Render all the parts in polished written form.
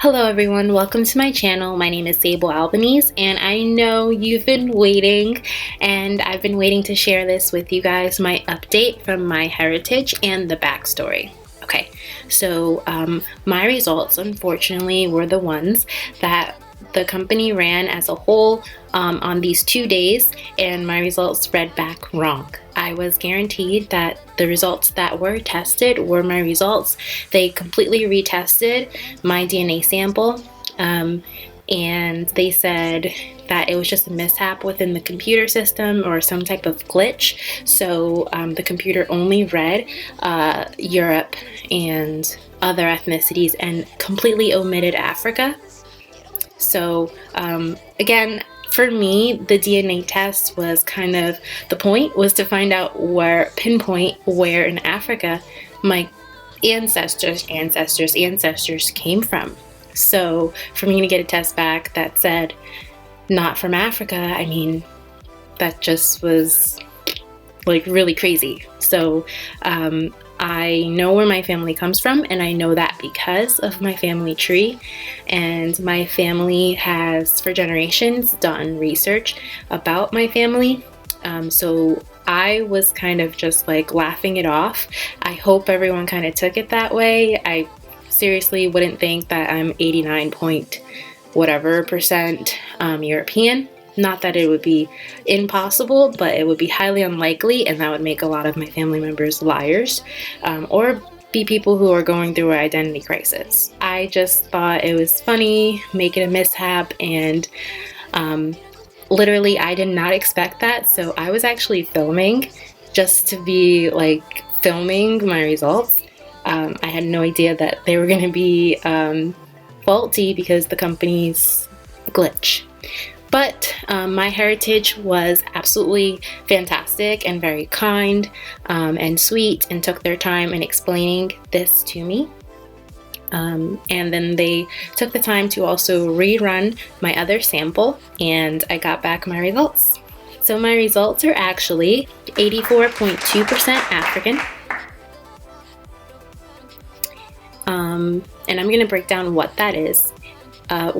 Hello everyone, welcome to my channel. My name is Sable Albanese and I know you've been waiting and I've been waiting to share this with you guys, my update from MyHeritage and the backstory. Okay, so my results unfortunately were the ones that the company ran as a whole on these 2 days, and my results read back wrong. I was guaranteed that the results that were tested were my results. They completely retested my DNA sample and they said that it was just a mishap within the computer system or some type of glitch. So the computer only read Europe and other ethnicities and completely omitted Africa. So again, for me, the DNA test was kind of, the point was to find out pinpoint where in Africa my ancestors came from. So for me to get a test back that said not from Africa, I mean, that just was like really crazy. So I know where my family comes from, and I know that because of my family tree, and my family has for generations done research about my family. So I was kind of just like laughing it off. I hope everyone kind of took it that way. I seriously wouldn't think that I'm 89 point whatever percent European. Not that it would be impossible, but it would be highly unlikely, and that would make a lot of my family members liars, or be people who are going through an identity crisis. I just thought it was funny, make it a mishap, and literally I did not expect that, so I was actually filming just to be like filming my results. I had no idea that they were going to be faulty because the company's glitch. But MyHeritage was absolutely fantastic and very kind and sweet, and took their time in explaining this to me. And then they took the time to also rerun my other sample, and I got back my results. So my results are actually 84.2% African. And I'm going to break down what that is.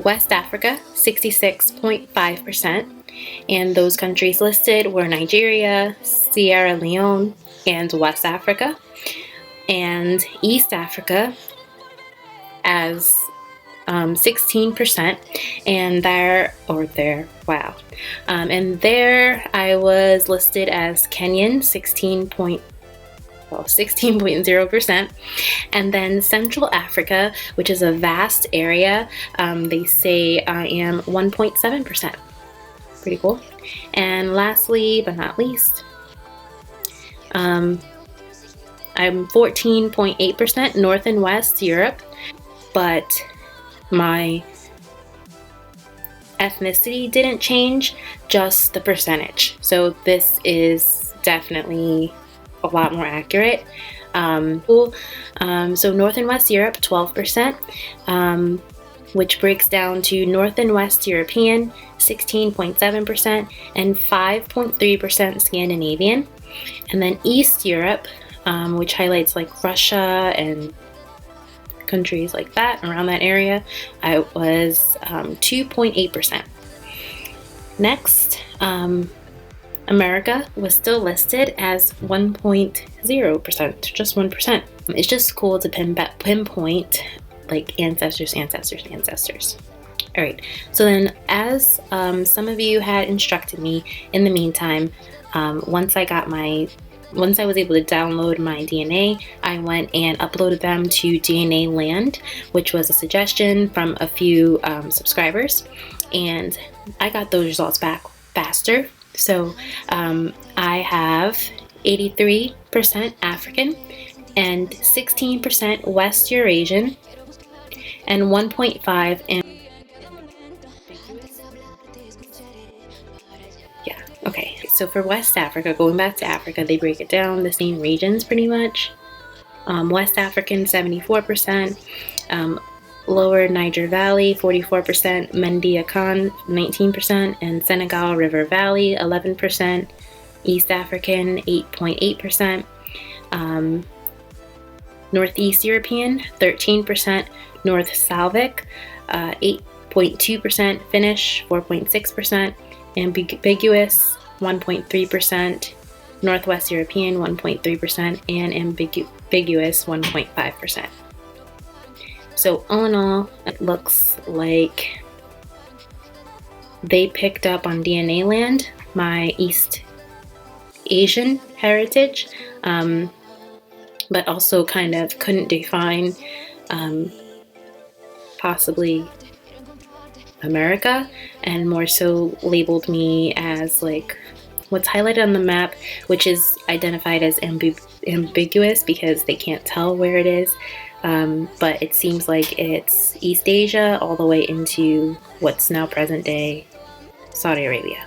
West Africa, 66.5%, and those countries listed were Nigeria, Sierra Leone, and West Africa. And East Africa as 16%, and and there I was listed as Kenyan, 16.0%, and then Central Africa, which is a vast area, they say I am 1.7%. Pretty cool. And lastly but not least, I'm 14.8% North and West Europe, but my ethnicity didn't change, just the percentage. So this is definitely a lot more accurate. So North and West Europe, 12%, which breaks down to North and West European, 16.7%, and 5.3% Scandinavian. And then East Europe, which highlights like Russia and countries like that, around that area, I was 2.8%. Next, America was still listed as 1.0%, just 1%. It's just cool to pinpoint like ancestors. All right, so then as some of you had instructed me in the meantime, once I was able to download my DNA, I went and uploaded them to DNA.Land, which was a suggestion from a few subscribers, and I got those results back faster. So I have 83% African and 16% West Eurasian and 1.5 in okay. So for West Africa, going back to Africa, they break it down the same regions pretty much. West African 74%, Lower Niger Valley 44%, Mendiakan 19%, and Senegal River Valley 11%, East African 8.8%, Northeast European 13%, North Slavic 8.2%, Finnish 4.6%, ambiguous 1.3%, Northwest European 1.3%, and ambiguous 1.5%. So all in all, it looks like they picked up on DNA.Land, my East Asian heritage, but also kind of couldn't define possibly America, and more so labeled me as like what's highlighted on the map, which is identified as ambiguous because they can't tell where it is, but it seems like it's East Asia all the way into what's now present day Saudi Arabia.